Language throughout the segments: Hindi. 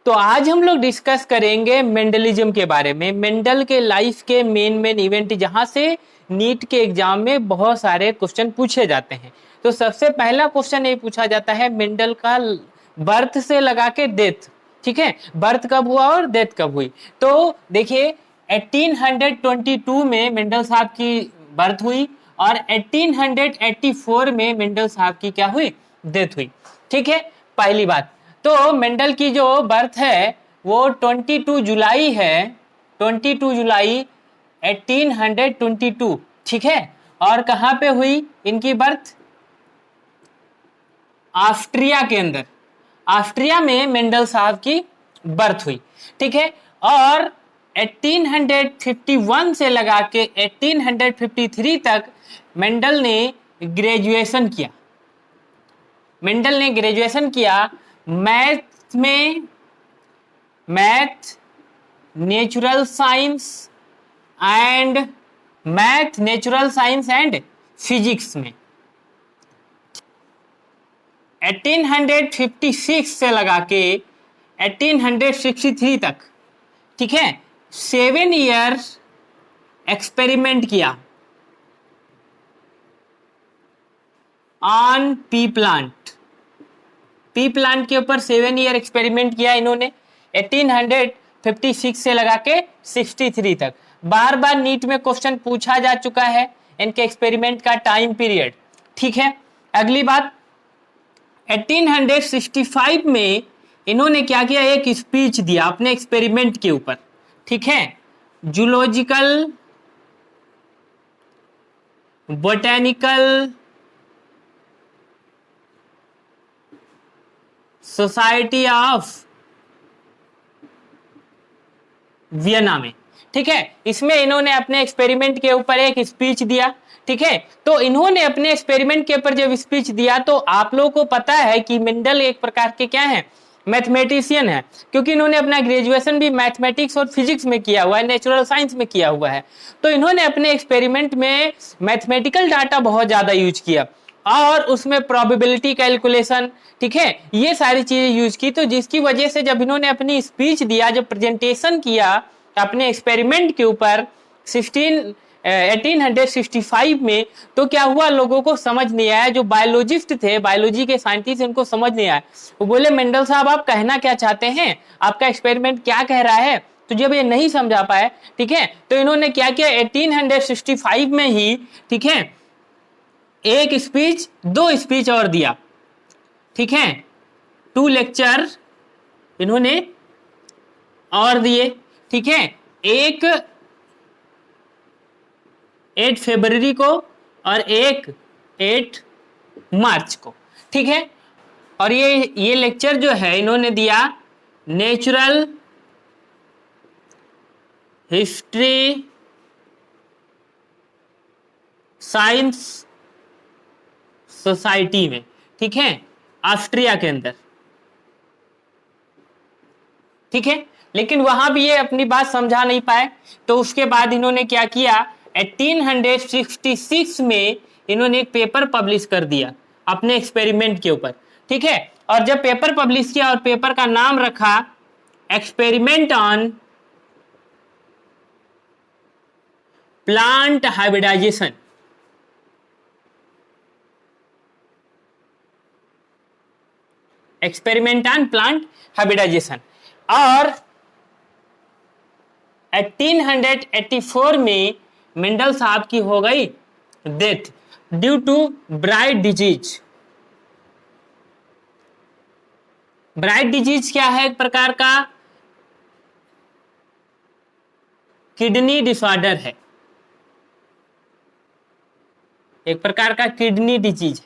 तो आज हम लोग डिस्कस करेंगे मेंडलिज्म के बारे में, मेंडल के लाइफ के मेन इवेंट, जहां से नीट के एग्जाम में बहुत सारे क्वेश्चन पूछे जाते हैं। तो सबसे पहला क्वेश्चन ये पूछा जाता है मेंडल का बर्थ से लगा के डेथ, ठीक है, बर्थ कब हुआ और डेथ कब हुई। तो देखिए 1822 में मेंडल साहब की बर्थ हुई और 1884 में मेंडल साहब की क्या हुई, डेथ हुई, ठीक है। पहली बात तो मेंडल की जो बर्थ है वो 22 जुलाई है, 22 जुलाई 1822, ठीक है। और कहां पे हुई इनकी बर्थ, ऑस्ट्रिया के अंदर, ऑस्ट्रिया में मेंडल साहब की बर्थ हुई, ठीक है। और 1851 से लगा के 1853 तक मेंडल ने ग्रेजुएशन किया, मेंडल ने ग्रेजुएशन किया मैथ में, math, natural science and math, natural science and physics में। 1856 से लगा के 1863 तक, ठीक है, 7 ईयर एक्सपेरिमेंट किया on P plant, pea plant के ऊपर 7 ईयर एक्सपेरिमेंट किया इन्होंने 1856 से लगा के 63 तक। बार बार नीट में क्वेश्चन पूछा जा चुका है इनके एक्सपेरिमेंट का टाइम पीरियड, ठीक है। अगली बात 1865 में इन्होंने क्या किया, एक स्पीच दिया अपने एक्सपेरिमेंट के ऊपर, ठीक है, zoological botanical society of Vienna में, ठीक है। इसमें इन्होंने अपने एक्सपेरिमेंट के ऊपर एक स्पीच दिया, ठीक है। तो इन्होंने अपने एक्सपेरिमेंट के ऊपर जब स्पीच दिया तो आप लोगों को पता है कि मेंडल एक प्रकार के क्या है, मैथमेटिशियन है, क्योंकि इन्होंने अपना ग्रेजुएशन भी मैथमेटिक्स और फिजिक्स में किया हुआ है, नेचुरल साइंस में किया हुआ है। तो इन्होंने अपने एक्सपेरिमेंट में मैथमेटिकल डाटा बहुत ज्यादा यूज किया और उसमें प्रोबेबिलिटी कैलकुलेशन, ठीक है, ये सारी चीजें यूज की। तो जिसकी वजह से जब इन्होंने अपनी स्पीच दिया, जब प्रेजेंटेशन किया अपने एक्सपेरिमेंट के ऊपर 1865 में, तो क्या हुआ, लोगों को समझ नहीं आया, जो बायोलॉजिस्ट थे, बायोलॉजी के साइंटिस्ट, उनको समझ नहीं आया। वो बोले मेंडल साहब आप कहना क्या चाहते हैं, आपका एक्सपेरिमेंट क्या कह रहा है। तो जब ये नहीं समझा पाए, ठीक है, तो इन्होंने क्या किया 1865 में ही, ठीक है, एक स्पीच, 2 स्पीच और दिया, ठीक है, 2 लेक्चर इन्होंने और दिए, ठीक है, एक 8 फरवरी को और एक 8 मार्च को, ठीक है। और ये लेक्चर जो है इन्होंने दिया नेचुरल हिस्ट्री साइंस सोसाइटी में, ठीक है, ऑस्ट्रिया के अंदर, ठीक है। लेकिन वहां भी ये अपनी बात समझा नहीं पाए, तो उसके बाद इन्होंने क्या किया 1866 में इन्होंने एक पेपर पब्लिश कर दिया अपने एक्सपेरिमेंट के ऊपर, ठीक है। और जब पेपर पब्लिश किया और पेपर का नाम रखा experiment on plant hybridisation, experiment on plant hybridisation. और 1884 में मेंडल साहब की हो गई death due to bright disease. Bright disease क्या है, एक प्रकार का किडनी डिसऑर्डर है, एक प्रकार का किडनी डिजीज,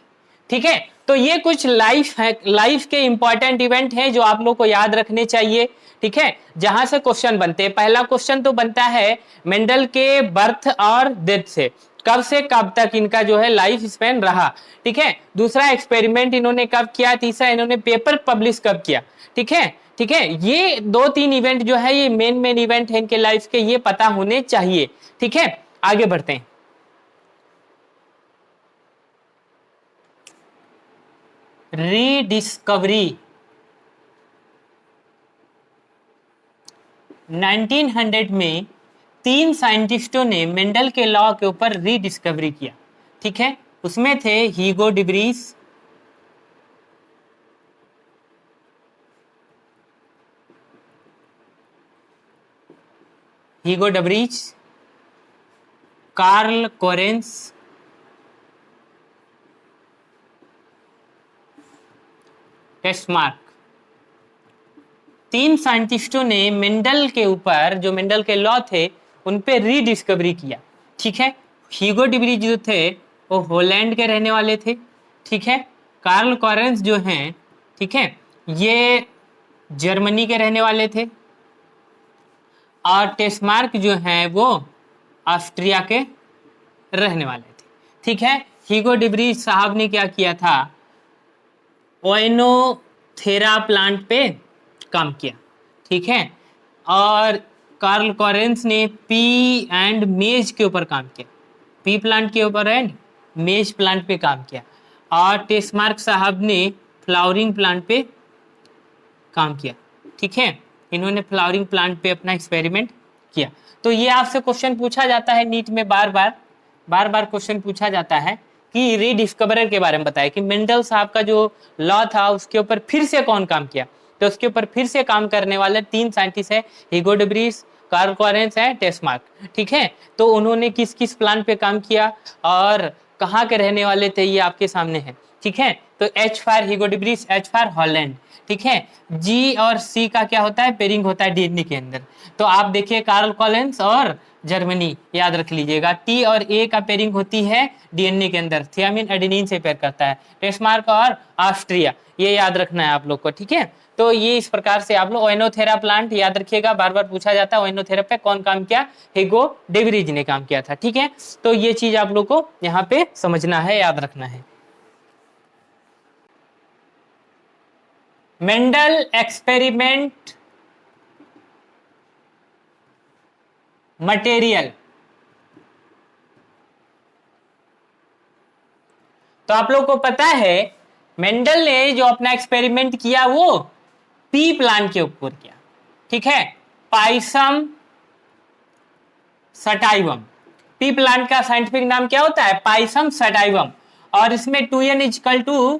ठीक है। तो ये कुछ लाइफ के इंपॉर्टेंट इवेंट हैं जो आप लोग को याद रखने चाहिए, ठीक है, जहां से क्वेश्चन बनते हैं। पहला क्वेश्चन तो बनता है मेंडल के बर्थ और डेथ से, कब से कब तक इनका जो है लाइफ स्पेन रहा, ठीक है। दूसरा एक्सपेरिमेंट इन्होंने कब किया, तीसरा इन्होंने पेपर पब्लिश कब किया, ठीक है, ठीक है। ये 2-3 इवेंट जो है ये मेन इवेंट है इनके लाइफ के, ये पता होने चाहिए, ठीक है। आगे बढ़ते हैं। रीडिस्कवरी 1900 में 3 साइंटिस्टों ने मेंडल के लॉ के ऊपर रीडिस्कवरी किया, ठीक है। उसमें थे हीगो डिब्रीज, कार्ल कोरेंस, टेस्मार्क। 3 साइंटिस्टों ने मेंडल के ऊपर, जो मेंडल के लॉ थे, उन पे रीडिस्कवरी किया, ठीक है। हीगो डिब्रीज जो थे वो हॉलैंड के रहने वाले थे, ठीक है। कार्ल कोरेंस जो हैं, ठीक है, ये जर्मनी के रहने वाले थे, और टेस्मार्क जो हैं वो ऑस्ट्रिया के रहने वाले थे, ठीक है। हीगो डिब्रीज साहब ने क्या किया था, ओइनोथेरा प्लांट पे काम किया, ठीक है। और कार्ल कोरेंस ने पी एंड मेज के ऊपर काम किया, पी प्लांट के ऊपर एंड मेज प्लांट पे काम किया। और टेस्मार्क साहब ने फ्लावरिंग प्लांट पे काम किया, ठीक है। इन्होंने फ्लावरिंग प्लांट पे अपना एक्सपेरिमेंट किया। तो ये आपसे क्वेश्चन पूछा जाता है नीट में, बार बार क्वेश्चन पूछा जाता है कि रीडिस्कवरर के बारे में बताया कि मेंडल साहब का जो लॉ था उसके ऊपर फिर से कौन काम किया। तो उसके ऊपर फिर से काम करने वाले 3 साइंटिस्ट है, हीगो डिब्रीज, कार्ल कोरेंस है, टेस्मार्क, ठीक है। तो उन्होंने किस किस प्लान पे काम किया और कहाँ के रहने वाले थे, ये आपके सामने है, ठीक है। तो H for Hugo de Vries, H for Holland, ठीक है। G और C का क्या होता है, पेयरिंग होता है डीएनए के अंदर। तो आप देखिए कार्ल कोरेंस और जर्मनी याद रख लीजिएगा। T और A का पेयरिंग होती है डीएनए के अंदर, थियामिन एडेनिन से पेयर करता है। टेस्मार्क और ऑस्ट्रिया, ये याद रखना है आप लोग को, ठीक है। तो ये इस प्रकार से आप लोग ओइनोथेरा प्लांट याद रखिएगा, बार बार पूछा जाता है ओइनोथेरा पे कौन काम किया, हीगो डिब्रीज ने काम किया था, ठीक है। तो ये चीज आप लोग को यहाँ पे समझना है, याद रखना है। मेंडल एक्सपेरिमेंट मटेरियल, तो आप लोग को पता है मेंडल ने जो अपना एक्सपेरिमेंट किया वो पी प्लांट के ऊपर किया, ठीक है, पाइसम सटाइवम। पी प्लांट का साइंटिफिक नाम क्या होता है, पाइसम सटाइवम। और इसमें 2n =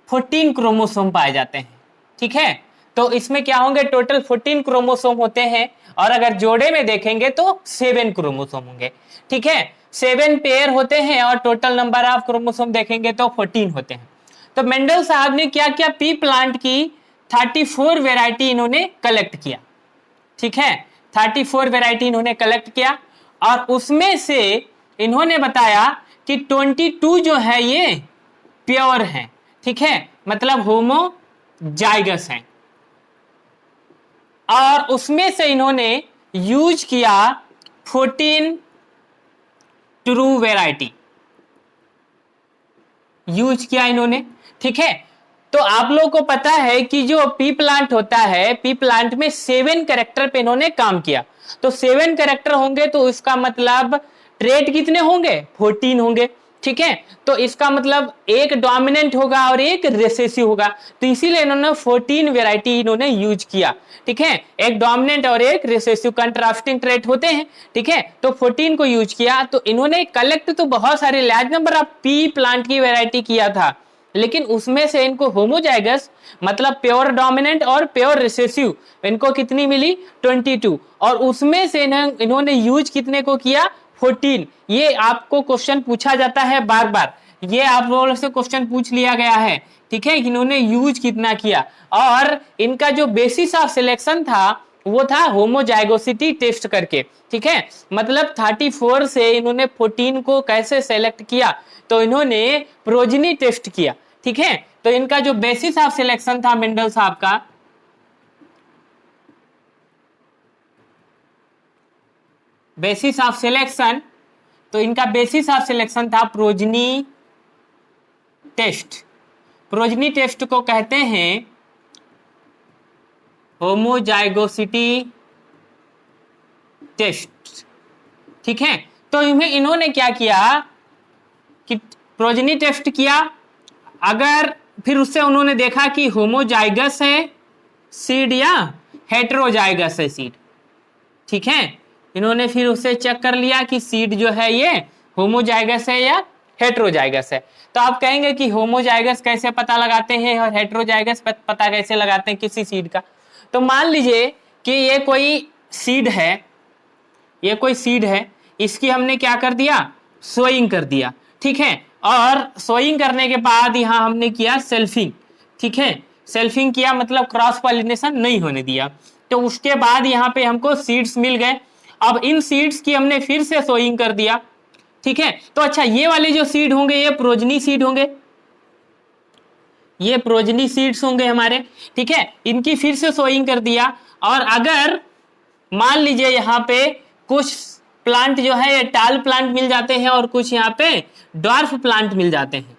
14 क्रोमोसोम पाए जाते हैं, ठीक है। तो इसमें क्या होंगे, टोटल 14 क्रोमोसोम होते हैं, और अगर जोड़े में देखेंगे तो 7 क्रोमोसोम होंगे, ठीक है। 7 पेयर होते हैं और टोटल नंबर ऑफ क्रोमोसोम देखेंगे तो 14 होते हैं। तो मेंडल साहब ने क्या किया, पी प्लांट की 34 वेराइटी इन्होंने कलेक्ट किया, ठीक है। 34 वेराइटी इन्होंने कलेक्ट किया, और उसमें से इन्होंने बताया कि 22 जो है ये प्योर है, ठीक है, मतलब होमोजाइगस है। और उसमें से इन्होंने यूज किया 14 ट्रू वेराइटी यूज किया इन्होंने, ठीक है। तो आप लोगों को पता है कि जो पी प्लांट होता है, पी प्लांट में 7 कैरेक्टर पे इन्होंने काम किया। तो 7 कैरेक्टर होंगे तो इसका मतलब ट्रेट कितने होंगे, 14 होंगे, ठीक है। तो इसका मतलब एक डोमिनेंट होगा और एक रिसेसिव होगा, तो इसीलिए इन्होंने 14 वेराइटी इन्होंने यूज किया, ठीक है। एक डोमिनेंट और एक रिसेसिव कंट्रास्टिंग ट्रेट होते हैं, ठीक है। तो 14 को यूज किया। तो इन्होंने कलेक्ट तो बहुत सारे large number of P plant की वेराइटी किया था, लेकिन उसमें से इनको होमोजाइगस मतलब प्योर डोमिनेंट और प्योर रिसेसिव इनको कितनी मिली, 22। और उसमें से इन्होंने यूज कितने को किया, 14। ये आपको क्वेश्चन पूछा जाता है बार बार, ये आप लोगों से क्वेश्चन पूछ लिया गया है, ठीक है, इन्होंने यूज कितना किया। और इनका जो बेसिस ऑफ सिलेक्शन था वो था होमोजाइगोसिटी टेस्ट करके, ठीक है। मतलब 34 से इन्होंने 14 को कैसे सेलेक्ट किया, तो इन्होंने प्रोजनी टेस्ट किया, ठीक है। तो इनका जो बेसिस ऑफ सिलेक्शन था मेंडल साहब का, बेसिस ऑफ सिलेक्शन, तो इनका बेसिस ऑफ सिलेक्शन था प्रोजनी टेस्ट। प्रोजनी टेस्ट को कहते हैं होमोजाइगोसिटी टेस्ट, ठीक है। तो इन्होंने क्या किया कि प्रोजनी टेस्ट किया, अगर फिर उससे उन्होंने देखा कि होमोजाइगस है सीड या हेटेरोजाइगस है सीड, ठीक है। इन्होंने फिर उसे चेक कर लिया कि सीड जो है ये होमोजाइगस है या हेट्रोजाइगस है। तो आप कहेंगे कि होमोजाइगस कैसे पता लगाते हैं और हेट्रोजाइगस पता कैसे लगाते हैं किसी सीड का। तो मान लीजिए कि ये कोई सीड है, ये कोई सीड है, इसकी हमने क्या कर दिया, सोइंग कर दिया, ठीक है। और सोइंग करने के बाद यहां हमने किया सेल्फिंग, ठीक है। सेल्फिंग किया मतलब क्रॉस पॉलिनेशन नहीं होने दिया। तो उसके बाद यहाँ पे हमको सीड्स मिल गए। अब इन सीड्स की हमने फिर से सोइंग कर दिया, ठीक है। तो अच्छा, ये वाले जो सीड होंगे ये प्रोजनी सीड होंगे, ये प्रोजनी सीड्स होंगे हमारे, ठीक है। इनकी फिर से सोइंग कर दिया। और अगर मान लीजिए यहाँ पे कुछ प्लांट जो है ये टाल प्लांट मिल जाते हैं और कुछ यहाँ पे ड्वार्फ प्लांट मिल जाते हैं,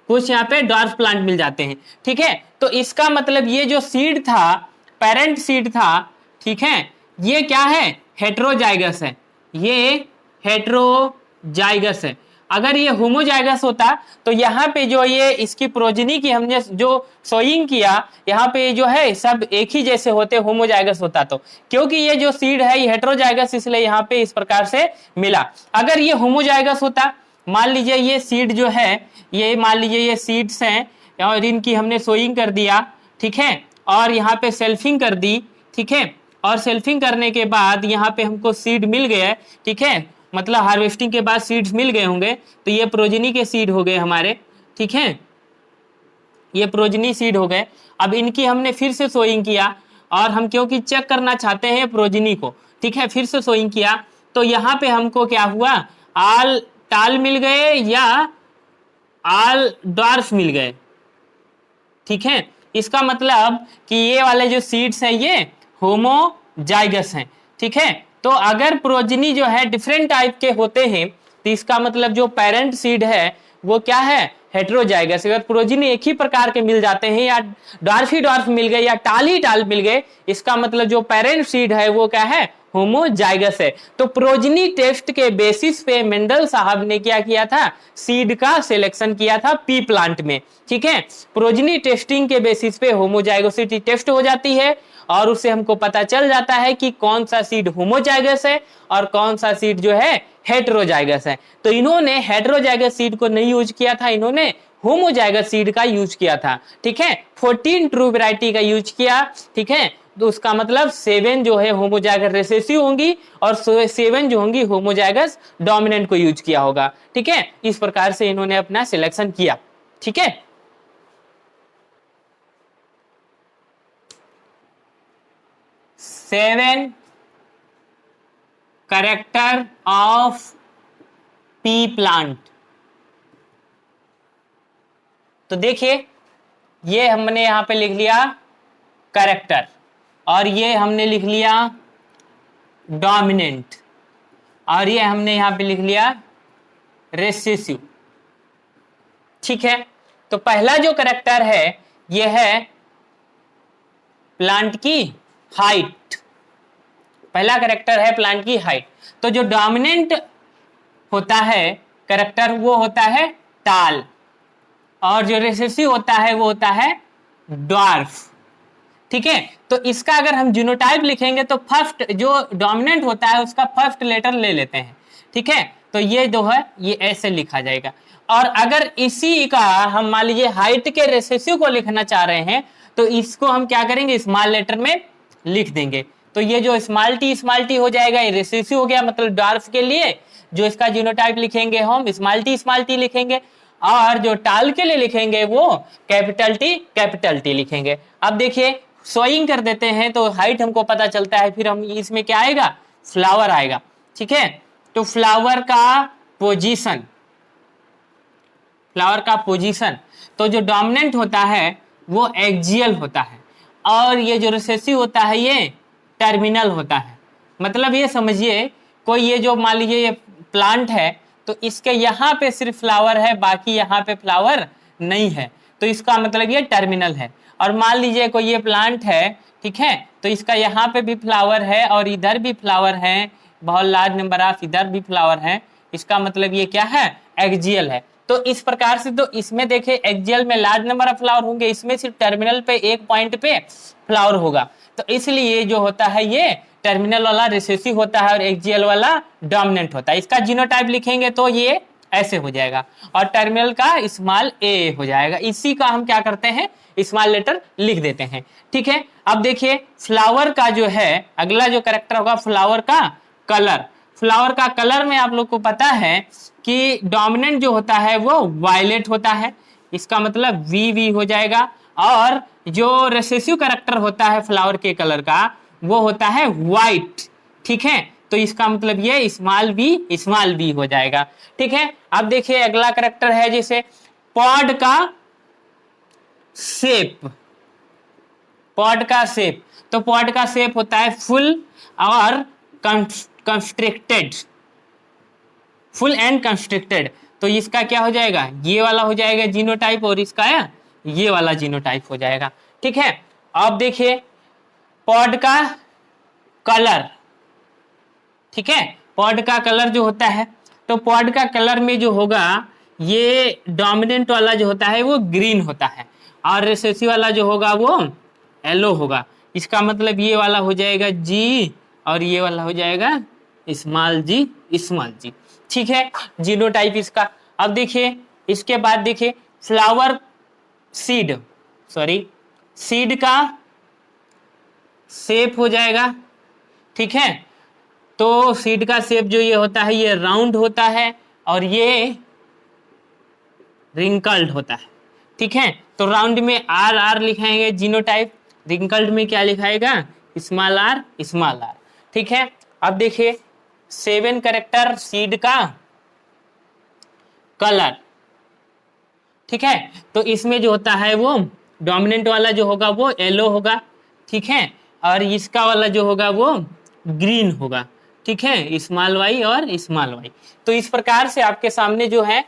कुछ यहाँ पे ड्वार्फ प्लांट मिल जाते हैं, ठीक है। तो इसका मतलब ये जो सीड था, पेरेंट सीड था, ठीक है, ये क्या है, हेट्रोजाइगस है, ये हेट्रोजाइगस है। अगर ये होमोजाइगस होता तो यहाँ पे जो ये इसकी प्रोजनी की हमने जो सोइंग किया, यहाँ पे जो है सब एक ही जैसे होते, होमोजाइगस होता। तो क्योंकि ये जो सीड है ये हेट्रोजाइगस, इसलिए यहाँ पे इस प्रकार से मिला। अगर ये होमोजाइगस होता, मान लीजिए ये सीड जो है, ये मान लीजिए ये सीड्स हैं और इनकी हमने सोइंग कर दिया, ठीक है, और यहाँ पे सेल्फिंग कर दी, ठीक है। और सेल्फिंग करने के बाद यहाँ पे हमको सीड मिल गया, ठीक है, मतलब हार्वेस्टिंग के बाद सीड्स मिल गए होंगे। तो ये प्रोजनी के सीड हो गए हमारे, ठीक है, ये प्रोजनी सीड हो गए। अब इनकी हमने फिर से सोइंग किया और हम क्योंकि चेक करना चाहते हैं प्रोजनी को, ठीक है, फिर से सोइंग किया। तो यहाँ पे हमको क्या हुआ, आल टाल मिल गए या आल ड्वार्फ मिल गए, ठीक है। इसका मतलब कि ये वाले जो सीड्स हैं ये होमोजाइगस हैं, ठीक है। तो अगर प्रोजनी जो है डिफरेंट टाइप के होते हैं तो इसका मतलब जो पेरेंट सीड है वो क्या है, हेट्रोजाइगस। अगर प्रोजनी एक ही प्रकार के मिल जाते हैं या ड्वार्फी ड्वार्फ मिल गए या टाल ही टाल मिल गए, इसका मतलब जो पेरेंट सीड है वो क्या है, होमोजाइगस है। तो प्रोजनी टेस्ट के बेसिस पे मेंडल साहब ने क्या किया था, सीड का सिलेक्शन किया था पी प्लांट में, ठीक है। प्रोजनी टेस्टिंग के बेसिस पे होमोजाइगोसिटी टेस्ट हो जाती है और उससे हमको पता चल जाता है कि कौन सा सीड होमोजाइगस है और कौन सा सीड जो है हेट्रोजाइगस है। तो इन्होंने हेट्रोजाइगस सीड को नहीं यूज किया था, इन्होंने होमोजाइगस सीड का यूज किया था, ठीक है। 14 ट्रू वैरायटी का यूज किया, ठीक है। तो उसका मतलब 7 जो है होमोजाइगस रिसेसिव होंगी और 7 जो होंगी होमोजाइगस डोमिनेंट को यूज किया होगा, ठीक है। इस प्रकार से इन्होंने अपना सिलेक्शन किया, ठीक है। Seven character of P plant. तो देखिए ये हमने यहां पे लिख लिया कैरेक्टर और ये हमने लिख लिया डोमिनेंट और ये हमने यहां पे लिख लिया रेसेसिव, ठीक है। तो पहला जो कैरेक्टर है ये है प्लांट की हाइट, पहला कैरेक्टर है प्लांट की हाइट। तो जो डोमिनेंट होता है कैरेक्टर वो होता है टाल और जो रिसेसिव होता है वो होता है ड्वार्फ, ठीक है। तो इसका अगर हम जीनोटाइप लिखेंगे तो फर्स्ट जो डोमिनेंट होता है उसका फर्स्ट लेटर ले लेते हैं, ठीक है। तो ये जो है ये ऐसे लिखा जाएगा। और अगर इसी का हम मान लीजिए हाइट के रिसेसिव को लिखना चाह रहे हैं तो इसको हम क्या करेंगे, स्मॉल लेटर में लिख देंगे। तो ये जो स्मॉल टी हो जाएगा, ये रिसेसिव हो गया, मतलब ड्वार्फ के लिए जो इसका जीनोटाइप लिखेंगे हम स्मॉल टी लिखेंगे और जो टाल के लिए लिखेंगे वो कैपिटल टी लिखेंगे। अब देखिए सोइंग कर देते हैं तो हाइट हमको पता चलता है, फिर हम इसमें क्या आएगा, फ्लावर आएगा, ठीक है। तो फ्लावर का पोजीशन, तो जो डोमिनेंट होता है वो एक्सियल होता है और ये जो रिसेसिव होता है ये टर्मिनल होता है। मतलब ये समझिए कोई ये जो मान लीजिए ये प्लांट है तो इसके यहाँ पे सिर्फ फ्लावर है, बाकी यहाँ पे फ्लावर नहीं है, तो इसका मतलब ये टर्मिनल है। और मान लीजिए कोई ये प्लांट है, ठीक है, तो इसका यहाँ पे भी फ्लावर है और इधर भी फ्लावर है, बहुत लार्ज नंबर ऑफ इधर भी फ्लावर है, इसका मतलब ये क्या है, एक्सियल है। तो इस प्रकार से तो इसमें देखिए एक्सियल में लार्ज नंबर ऑफ फ्लावर होंगे, इसमें सिर्फ टर्मिनल पे एक पॉइंट पे फ्लावर होगा, तो इसलिए जो होता है ये टर्मिनल वाला रिसेसिव होता है और एक्सियल वाला डोमिनेंट होता है। इसका जीनोटाइप लिखेंगे तो ये ऐसे हो जाएगा और टर्मिनल का स्मॉल ए हो जाएगा। इसी का हम क्या करते हैं, स्मॉल लेटर लिख देते हैं। ठीक है, अब देखिए फ्लावर का जो है अगला जो कैरेक्टर होगा फ्लावर का कलर। फ्लावर का कलर में आप लोग को पता है कि डोमिनेंट जो होता है वो वायलेट होता है, इसका मतलब वी हो जाएगा। और जो रिसेसिव कैरेक्टर होता है फ्लावर के कलर का वो होता है व्हाइट। ठीक है, तो इसका मतलब ये स्मॉल बी हो जाएगा। ठीक है, अब देखिए अगला कैरेक्टर है जैसे पॉड का शेप। पॉड का शेप, तो पॉड का शेप होता है फुल और कंस्ट्रिक्टेड, फुल एंड कंस्ट्रिक्टेड। तो इसका क्या हो जाएगा, ये वाला हो जाएगा जीनोटाइप और इसका ये वाला जीनोटाइप हो जाएगा। ठीक है, अब देखिए पॉड का कलर। ठीक है, पॉड का कलर जो होता है तो पॉड का कलर में जो होगा ये डोमिनेंट वाला जो होता है वो ग्रीन होता है और रिसेसिव वाला जो होगा वो येलो होगा। इसका मतलब ये वाला हो जाएगा जी और ये वाला हो जाएगा स्मॉल जी। ठीक है, जीनोटाइप इसका। अब देखिए इसके बाद देखिए फ्लावर सीड का शेप हो जाएगा। ठीक है, तो सीड का शेप जो ये होता है ये राउंड होता है और ये रिंकल्ड होता है। ठीक है, तो राउंड में आर लिखाएंगे जीनोटाइप, रिंकल्ड में क्या लिखाएगा स्मॉल आर। ठीक है, अब देखिए 7 कैरेक्टर सीड का कलर। ठीक है, तो इसमें जो होता है वो डोमिनेंट वाला जो होगा वो येलो होगा। ठीक है, और इसका वाला जो होगा वो ग्रीन होगा। ठीक है, स्मॉल वाई और स्मॉल वाई। तो इस प्रकार से आपके सामने जो है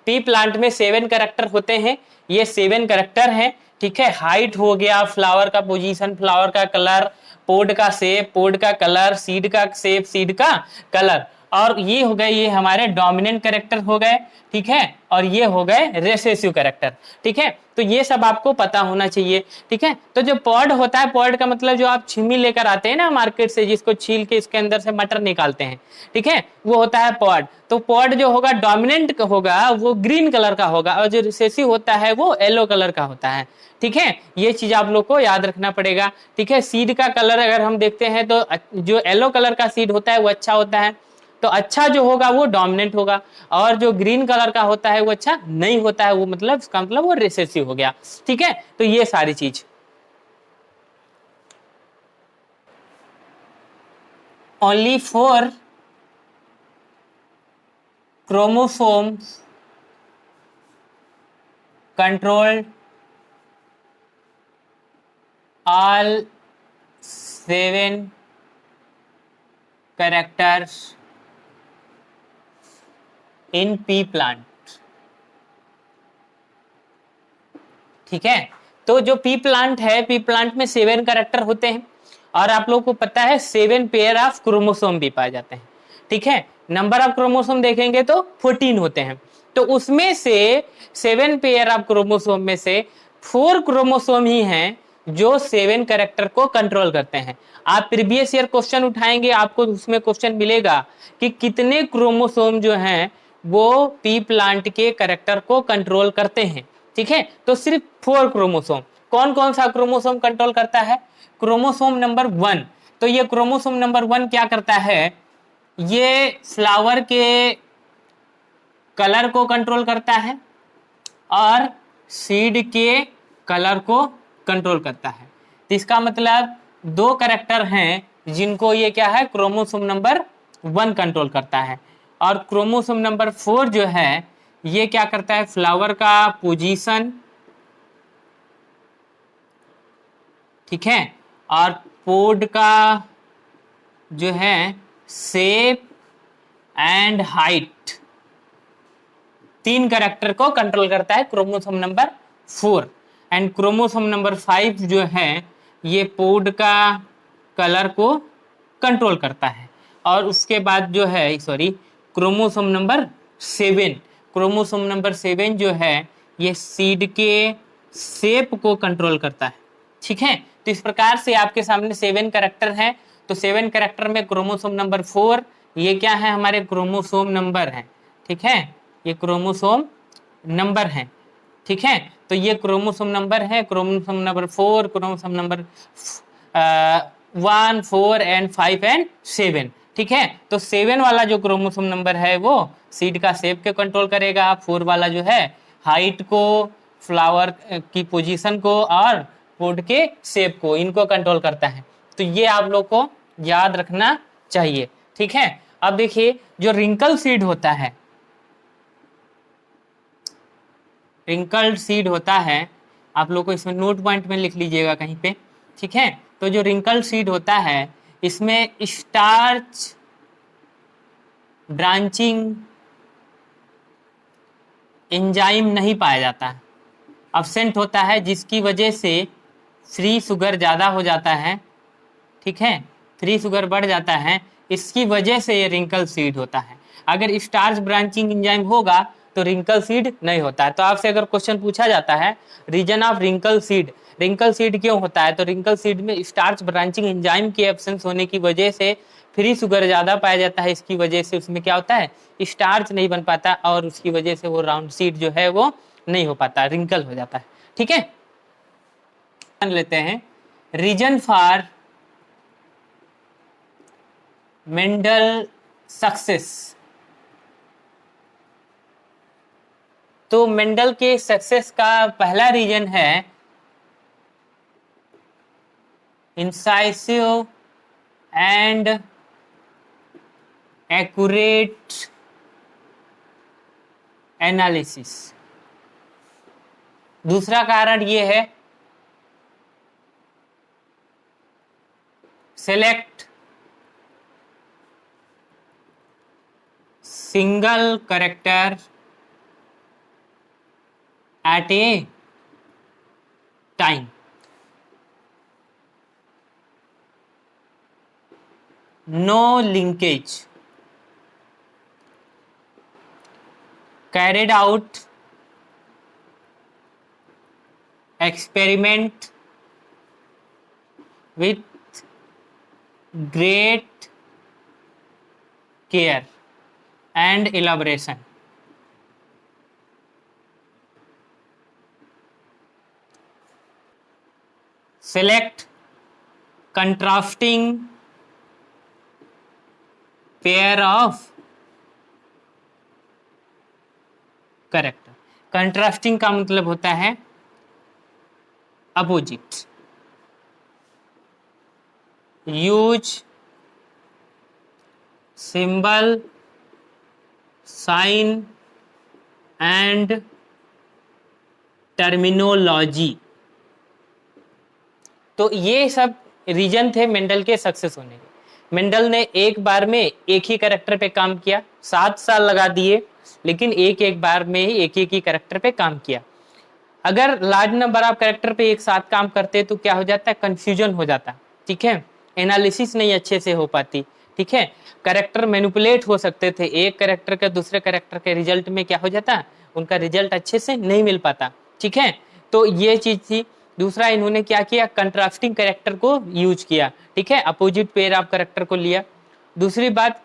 पी प्लांट में 7 कैरेक्टर होते हैं, ये 7 कैरेक्टर हैं। ठीक है, हाइट हो गया, फ्लावर का पोजीशन, फ्लावर का कलर, पोड का शेप, पोड का कलर, सीड का शेप, सीड का कलर, और ये हो गए ये हमारे डोमिनेंट कैरेक्टर हो गए। ठीक है, और ये हो गए रिसेसिव कैरेक्टर। ठीक है, तो ये सब आपको पता होना चाहिए। ठीक है, तो जो पॉड होता है, पॉड का मतलब जो आप छिमी लेकर आते हैं ना मार्केट से, जिसको छील के इसके अंदर से मटर निकालते हैं, ठीक है, वो होता है पॉड। तो पॉड जो होगा डोमिनेंट होगा वो ग्रीन कलर का होगा और जो रिसेसिव होता है वो येलो कलर का होता है। ठीक है, ये चीज आप लोग को याद रखना पड़ेगा। ठीक है, सीड का कलर अगर हम देखते हैं तो जो येलो कलर का सीड होता है वो अच्छा होता है, तो अच्छा जो होगा वो डोमिनेंट होगा, और जो ग्रीन कलर का होता है वो अच्छा नहीं होता है, वो मतलब इसका मतलब वो रिसेसिव हो गया। ठीक है, तो ये सारी चीज। Only 4 chromosomes controlled all 7 characters in pea plant। ठीक है, तो जो पी प्लांट है, पी प्लांट में 7 कैरेक्टर होते हैं और आप लोगों को पता है 7 पेयर ऑफ क्रोमोसोम भी पाए जाते हैं। ठीक है, नंबर ऑफ क्रोमोसोम देखेंगे तो 14 होते हैं, तो उसमें से 7 पेयर ऑफ क्रोमोसोम में से 4 क्रोमोसोम ही हैं जो 7 कैरेक्टर को कंट्रोल करते हैं। आप प्रीवियस ईयर क्वेश्चन उठाएंगे, आपको उसमें क्वेश्चन मिलेगा कि कितने क्रोमोसोम जो हैं वो पी प्लांट के कैरेक्टर को कंट्रोल करते हैं। ठीक है, तो सिर्फ 4 क्रोमोसोम। कौन कौन सा क्रोमोसोम कंट्रोल करता है? Chromosome number 1। तो ये क्रोमोसोम नंबर 1 क्या करता है, ये फ्लावर के कलर को कंट्रोल करता है और सीड के कलर को कंट्रोल करता है। तो इसका मतलब 2 कैरेक्टर हैं जिनको ये क्या है, क्रोमोसोम नंबर 1 कंट्रोल करता है, और क्रोमोसोम नंबर 4 जो है ये क्या करता है, फ्लावर का पोजीशन, ठीक है, और पोड का जो है शेप एंड हाइट, 3 कैरेक्टर को कंट्रोल करता है chromosome number 4। And chromosome number 5 जो है ये पोड का कलर को कंट्रोल करता है। और उसके बाद जो है क्रोमोसोम नंबर 7, क्रोमोसोम नंबर 7 जो है ये सीड के शेप को कंट्रोल करता है। ठीक है, तो इस प्रकार से आपके सामने 7 कैरेक्टर हैं तो 7 कैरेक्टर में क्रोमोसोम नंबर 4, ये क्या है, हमारे क्रोमोसोम नंबर है, ठीक है, ये क्रोमोसोम नंबर है, ठीक है। तो ये क्रोमोसोम नंबर है, chromosome number 4, chromosome number 1, 4 and 5 and 7, ठीक है। तो 7 वाला जो क्रोमोसोम नंबर है वो सीड का शेप के कंट्रोल करेगा, 4 वाला जो है हाइट को, फ्लावर की पोजीशन को और पोड के शेप को, इनको कंट्रोल करता है। तो ये आप लोग को याद रखना चाहिए, ठीक है। अब देखिए जो रिंकल सीड होता है, रिंकल्ड सीड होता है, आप लोग को इसमें नोट पॉइंट में लिख लीजिएगा कहीं पे, ठीक है। तो जो रिंकल्ड सीड होता है इसमें स्टार्च ब्रांचिंग एंजाइम नहीं पाया जाता है, अब्सेंट होता है, जिसकी वजह से फ्री शुगर ज़्यादा हो जाता है, ठीक है, फ्री शुगर बढ़ जाता है, इसकी वजह से ये रिंकल सीड होता है। अगर स्टार्च ब्रांचिंग एंजाइम होगा तो रिंकल सीड नहीं होता है। तो आपसे अगर क्वेश्चन पूछा जाता है reason of wrinkle seed, wrinkle seed क्यों होता है, तो रिंकल सीड में स्टार्च ब्रांचिंग एंजाइम के एब्सेंस होने की वजह से फ्री शुगर ज़्यादा पाया जाता है, इसकी वजह से उसमें क्या होता है, स्टार्च नहीं बन पाता और उसकी वजह से वो राउंड सीड जो है वो नहीं हो पाता, रिंकल हो जाता है, ठीक है। मान लेते हैं रीजन फॉर मेंडल सक्सेस। तो मेंडल के सक्सेस का पहला रीजन है इंसाइसिव एंड एक्यूरेट एनालिसिस। दूसरा कारण ये है select single character at a time. No linkage carried out experiment with great care and elaboration. Select contrasting pair of character. Contrasting का मतलब होता है opposite. Use symbol sign and terminology. तो ये सब रीजन थे मेंडल के सक्सेस होने के। मेंडल ने एक बार में एक ही कैरेक्टर पे काम किया, 7 साल लगा दिए, लेकिन एक एक बार में ही एक ही कैरेक्टर पे काम किया। अगर लार्ज नंबर ऑफ कैरेक्टर पे एक साथ काम करते तो क्या हो जाता है, कंफ्यूजन हो जाता, ठीक है, एनालिसिस नहीं अच्छे से हो पाती, ठीक है, कैरेक्टर मैनिपुलेट हो सकते थे, एक कैरेक्टर का दूसरे कैरेक्टर के रिजल्ट में क्या हो जाता, उनका रिजल्ट अच्छे से नहीं मिल पाता, ठीक है। तो ये चीज थी। दूसरा इन्होंने क्या किया, कंट्रास्टिंग कैरेक्टर को यूज किया, ठीक है, अपोजिट पेयर ऑफ कैरेक्टर को लिया। दूसरी बात,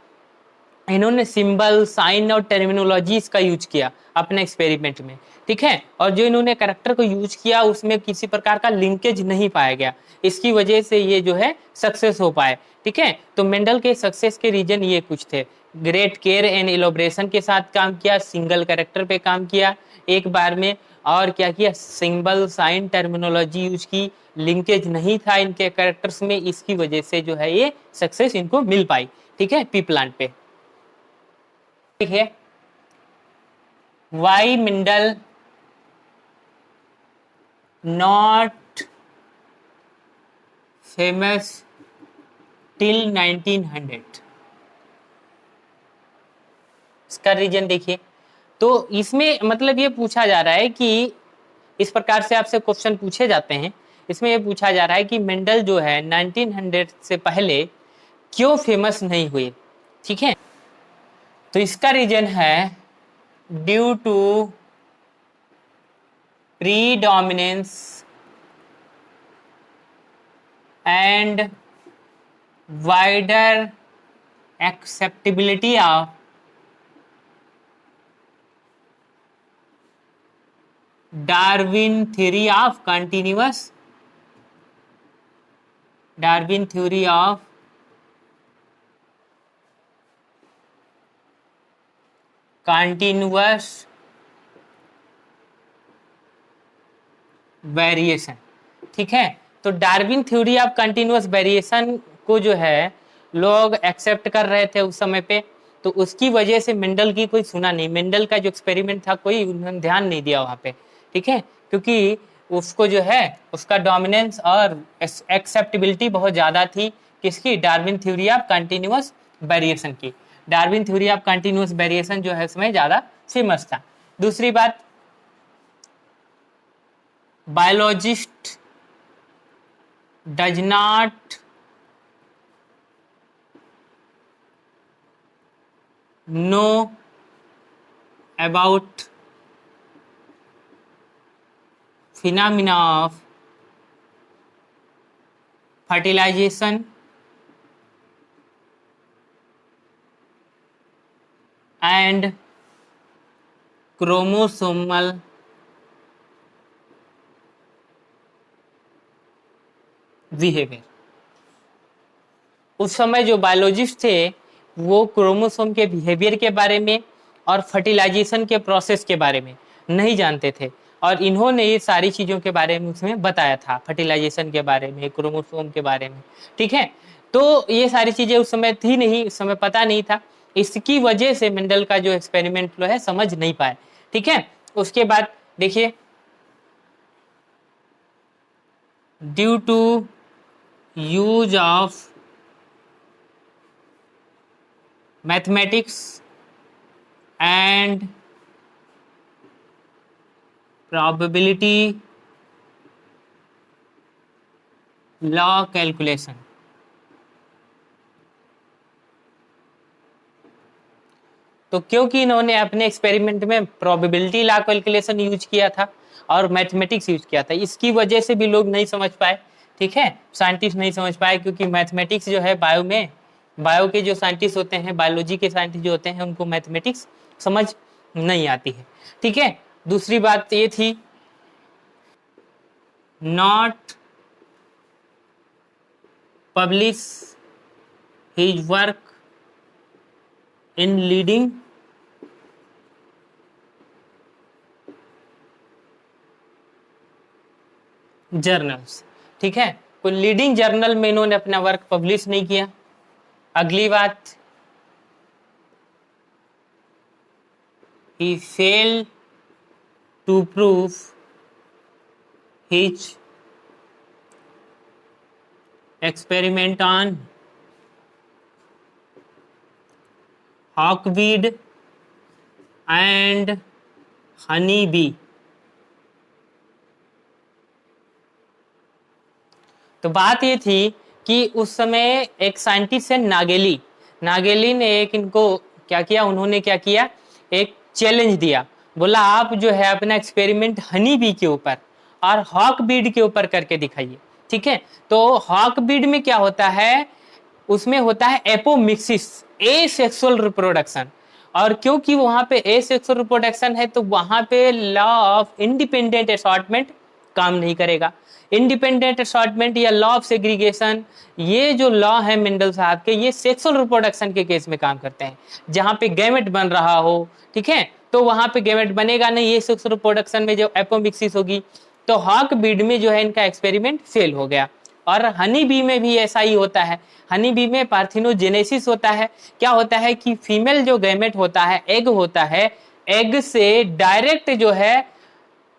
इन्होंने सिंबल साइन और टर्मिनोलॉजीज का यूज किया अपने एक्सपेरिमेंट में, ठीक है। और जो इन्होंने कैरेक्टर को यूज किया उसमें किसी प्रकार का लिंकेज नहीं पाया गया, इसकी वजह से ये जो है सक्सेस हो पाए, ठीक है। तो मेंडल के सक्सेस के रीजन ये कुछ थे, ग्रेट केयर एंड इलोब्रेशन के साथ काम किया, सिंगल कैरेक्टर पे काम किया एक बार में, और क्या किया, सिंबल साइन टर्मिनोलॉजी यूज की, लिंकेज नहीं था इनके कैरेक्टर्स में, इसकी वजह से जो है ये सक्सेस इनको मिल पाई, ठीक है, पी प्लांट पे। है why Mendel not famous till 1900। इसका रीजन देखिए, तो इसमें मतलब ये पूछा जा रहा है कि इस प्रकार से आपसे क्वेश्चन पूछे जाते हैं, इसमें ये पूछा जा रहा है कि मेंडल जो है 1900 से पहले क्यों फेमस नहीं हुए, ठीक है। तो इसका रीजन है due to predominance and wider acceptability of Darwin theory of continuous variation. ठीक है, तो Darwin theory of continuous variation को जो है लोग एक्सेप्ट कर रहे थे उस समय पे, तो उसकी वजह से मेंडल की कोई सुना नहीं, मेंडल का जो एक्सपेरिमेंट था कोई उन्होंने ध्यान नहीं दिया वहां पे। ठीक है, क्योंकि उसको जो है उसका डोमिनेंस और एक्सेप्टेबिलिटी बहुत ज्यादा थी किसकी, Darwin theory of continuous variation की। Darwin theory of continuous variation जो है उसमें ज्यादा फेमस था। दूसरी बात, biologist does not know about phenomena of fertilization and chromosomal behaviour. उस समय जो बायोलॉजिस्ट थे वो क्रोमोसोम के बिहेवियर के बारे में और फर्टिलाइजेशन के प्रोसेस के बारे में नहीं जानते थे, और इन्होंने ये सारी चीजों के बारे में उसमें बताया था, फर्टिलाइजेशन के बारे में, क्रोमोसोम के बारे में। ठीक है, तो ये सारी चीजें उस समय थी नहीं, उस समय पता नहीं था, इसकी वजह से मेंडल का जो एक्सपेरिमेंट जो है समझ नहीं पाए। ठीक है, उसके बाद देखिए, due to use of mathematics and probability law calculation, तो क्योंकि इन्होंने अपने एक्सपेरिमेंट में प्रोबेबिलिटी लॉ कैलकुलेशन यूज किया था और मैथमेटिक्स यूज किया था, इसकी वजह से भी लोग नहीं समझ पाए। ठीक है, साइंटिस्ट नहीं समझ पाए, क्योंकि मैथमेटिक्स जो है बायो के जो साइंटिस्ट होते हैं, बायोलॉजी के साइंटिस्ट जो होते हैं, उनको मैथमेटिक्स समझ नहीं आती है। ठीक है, दूसरी बात ये थी, not publish his work in leading journals. ठीक है, कोई लीडिंग जर्नल में इन्होंने अपना वर्क पब्लिश नहीं किया। अगली बात, he failed to prove his experiment on hawkweed and honey bee। तो बात ये थी कि उस समय एक साइंटिस्ट है नागेली ने एक इनको क्या किया, उन्होंने क्या किया, एक चैलेंज दिया, बोला आप जो है अपना एक्सपेरिमेंट हनी बी के ऊपर और हॉक बीड के ऊपर करके दिखाइए। ठीक है, तो हॉक बीड में क्या होता है, उसमें होता है एपोमिक्सिस, ए सेक्सुअल रिप्रोडक्शन, और क्योंकि वहां पे ए सेक्सुअल रिप्रोडक्शन है तो वहां पे लॉ ऑफ इंडिपेंडेंट असॉर्टमेंट काम नहीं करेगा। इंडिपेंडेंट असॉर्टमेंट या लॉ ऑफ सेग्रीगेशन, ये जो लॉ है मेंडल साहब के, ये सेक्सुअल रिप्रोडक्शन के केस में काम करते हैं, जहां पे गैमेट बन रहा हो। ठीक है, तो वहां पे गैमेट बनेगा नहीं, ये सेक्सुअल रिप्रोडक्शन में जो एपोमिक्सिस होगी। तो हॉक बीड में जो है इनका एक्सपेरिमेंट फेल हो गया, और हनी बी में भी ऐसा ही होता है। हनी बी में पार्थिनोजेनेसिस होता है। क्या होता है कि फीमेल जो गैमेट होता है, एग होता है, एग से डायरेक्ट जो है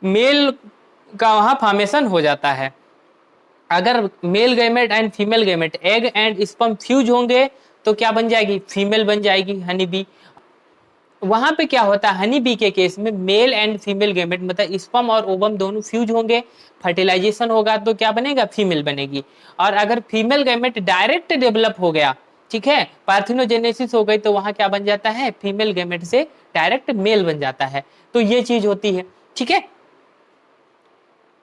मेल का वहां फॉर्मेशन हो जाता है। अगर male gamete and female gamete, egg and sperm fuse होंगे तो क्या बन जाएगी, फीमेल बन जाएगी हनी बी। वहां पे क्या होता है, हनी बी के केस में मेल एंड फीमेल गैमेट मतलब स्पर्म और ओवम दोनों फ्यूज होंगे, फर्टिलाइजेशन होगा तो क्या बनेगा, फीमेल बनेगी। और अगर फीमेल गैमेट डायरेक्ट डेवलप हो गया, ठीक है, पार्थिनोजेनेसिस हो गई, तो वहां क्या बन जाता है, फीमेल गैमेट से डायरेक्ट मेल बन जाता है। तो ये चीज होती है। ठीक है,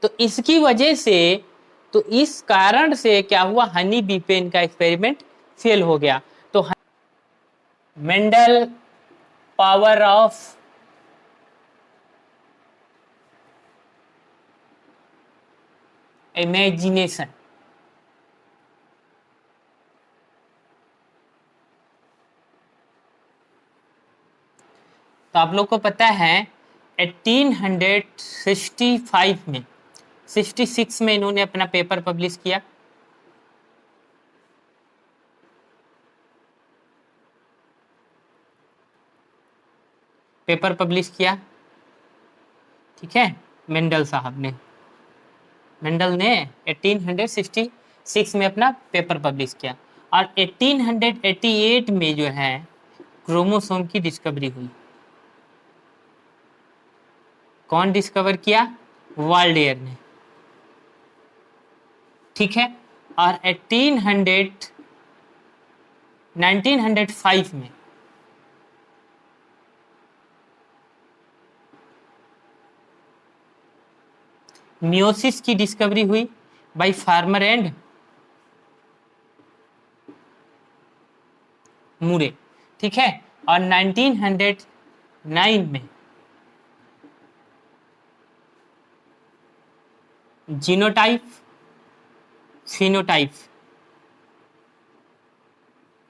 तो इसकी वजह से, तो इस कारण से क्या हुआ, हनी बी पे इनका एक्सपेरिमेंट फेल हो गया। तो मेंडल पावर ऑफ इमेजिनेशन। तो आप लोग को पता है 1865 में 66 में इन्होंने अपना पेपर पब्लिश किया। पेपर पब्लिश किया, ठीक है, मेंडल साहब ने, मेंडल ने 1866 में अपना पेपर पब्लिश किया। और 1888 में जो है क्रोमोसोम की डिस्कवरी हुई। कौन डिस्कवर किया? वाल्डेयर ने, ठीक है। और 1905 में मियोसिस की डिस्कवरी हुई बाय फार्मर एंड मूरे, ठीक है। और 1909 में genotype phenotype,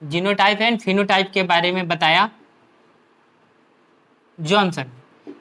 genotype and phenotype के बारे में बताया जॉनसन,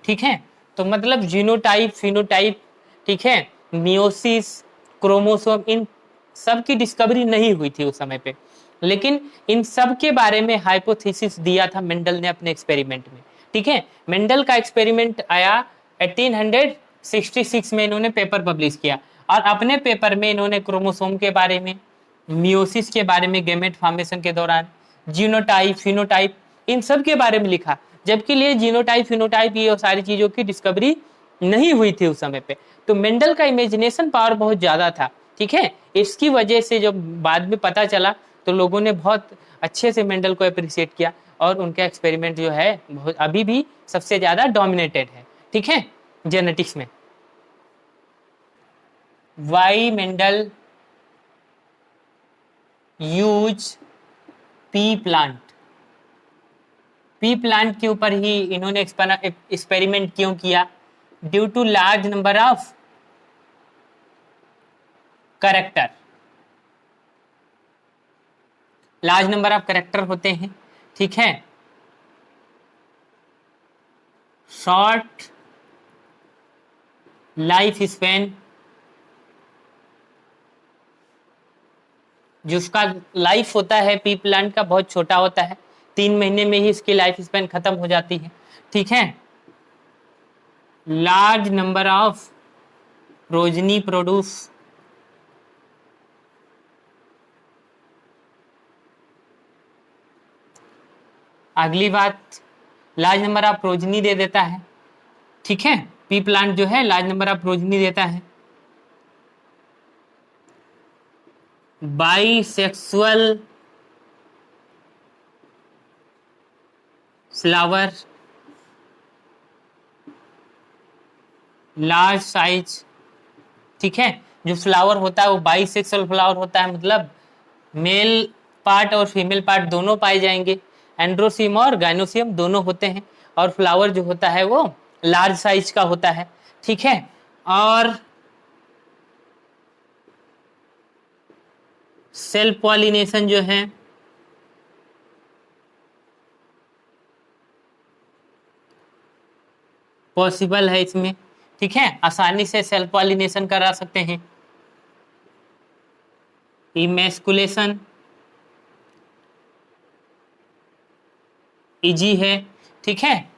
ठीक है। तो मतलब जीनोटाइप, फिनोटाइप, ठीक है, मियोसिस, क्रोमोसोम, इन सब की डिस्कवरी नहीं हुई थी उस समय पे, लेकिन इन सब के बारे में हाइपोथेसिस दिया था मेंडल ने अपने एक्सपेरिमेंट में, ठीक है। मेंडल का एक्सपेरिमेंट आया 1866 में, इन्होंने पेपर पब्लिश किया और अपने पेपर में इन्होंने क्रोमोसोम के बारे में, मियोसिस के बारे में गैमेट फॉर्मेशन के दौरान, जीनोटाइप, फिनोटाइप, इन सब के बारे में लिखा। जबकि लिए जीनोटाइप, फिनोटाइप, ये सारी चीजों की डिस्कवरी नहीं हुई थी उस समय पे। तो मेंडल का इमेजिनेशन पावर बहुत ज्यादा था, ठीक है। इसकी वजह से जब बाद में पता चला तो लोगों ने बहुत अच्छे से मेंडल को अप्रिशिएट किया और उनका एक्सपेरिमेंट जो है अभी भी सबसे ज्यादा डोमिनेटेड है, ठीक है, जेनेटिक्स में। Why Mendel use pea plant, pea plant के ऊपर ही इन्होंने एक्सपेरिमेंट क्यों किया? Due to large number of character, large number of character होते हैं, ठीक है, शॉर्ट लाइफ स्पैन, जिसका लाइफ होता है पी प्लांट का बहुत छोटा होता है, 3 महीने में ही इसकी लाइफ स्पैन खत्म हो जाती है, ठीक है। Large number of progeny produce, अगली बात, लार्ज नंबर ऑफ प्रोजनी दे देता है, ठीक है, पी प्लांट जो है लार्ज नंबर ऑफ प्रोजनी देता है। बाइसेक्सुअल फ्लावर, लार्ज साइज, ठीक है। जो फ्लावर होता है वो बाइसेक्सुअल फ्लावर होता है, मतलब मेल पार्ट और फीमेल पार्ट दोनों पाए जाएंगे, एंड्रोसियम और गाइनोसियम दोनों होते हैं, और फ्लावर जो होता है वो लार्ज साइज का होता है, ठीक है। और सेल्फ पॉलिनेशन जो है पॉसिबल है इसमें, ठीक है, आसानी से सेल्फ पॉलिनेशन करा सकते हैं। इमेस्कुलेशन इजी है, ठीक है।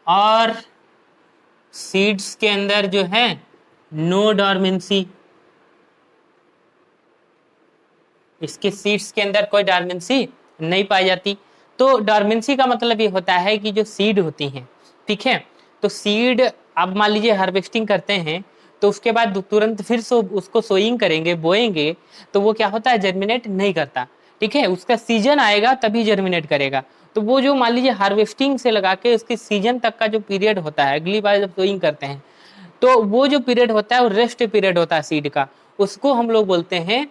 और सीड्स के अंदर जो है नो डॉर्मेंसी, इसके सीड्स के अंदर कोई डॉर्मेंसी नहीं पाई जाती। तो डॉर्मेंसी का मतलब ये होता है कि जो सीड होती हैं, ठीक है, तो सीड अब मान लीजिए हार्वेस्टिंग करते हैं तो उसके बाद तुरंत फिर उसको सोइंग करेंगे, बोएंगे, तो वो क्या होता है, जर्मिनेट नहीं करता, ठीक है, उसका सीजन आएगा तभी जर्मिनेट करेगा। तो वो जो मान लीजिए हार्वेस्टिंग से लगा के उसके सीजन तक का जो पीरियड होता है, अगली बार जब सोइंग करते हैं तो वो जो पीरियड होता है वो रेस्ट पीरियड होता है सीड का, उसको हम लोग बोलते हैं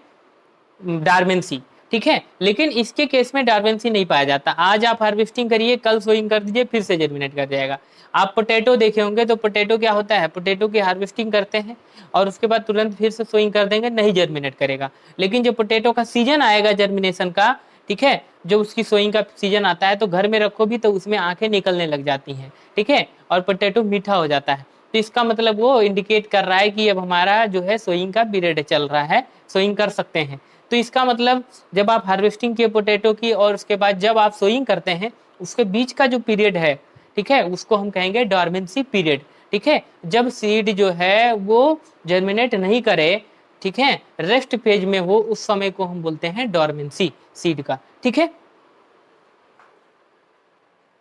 डॉर्मेंसी। ठीक है। लेकिन इसके केस में डॉर्मेंसी नहीं पाया जाता। आज आप हार्वेस्टिंग करिए, कल सोइंग कर दीजिए, फिर से जर्मिनेट कर जाएगा। आप पोटैटो देखे होंगे तो पोटैटो क्या होता है, पोटैटो की हार्वेस्टिंग करते हैं और उसके बाद तुरंत फिर से सोइंग कर देंगे, नहीं जर्मिनेट करेगा। लेकिन जब पोटैटो का सीजन आएगा जर्मिनेशन का, ठीक है, जब उसकी सोइंग का सीजन आता है तो घर में रखो भी तो उसमें आंखें निकलने लग जाती हैं, ठीक है, और पोटैटो मीठा हो जाता है। तो इसका मतलब वो इंडिकेट कर रहा है कि अब हमारा जो है सोइंग का पीरियड चल रहा है, सोइंग कर सकते हैं। तो इसका मतलब जब आप हार्वेस्टिंग किए पोटैटो की और उसके बाद जब आप सोइंग करते हैं, उसके बीच का जो पीरियड है, ठीक है, उसको हम कहेंगे डॉर्मेंसी पीरियड। ठीक है, जब सीड जो है वो जर्मिनेट नहीं करे, ठीक है, रेस्ट फेज में हो, उस समय को हम बोलते हैं डॉर्मेंसी सीड का। ठीक है,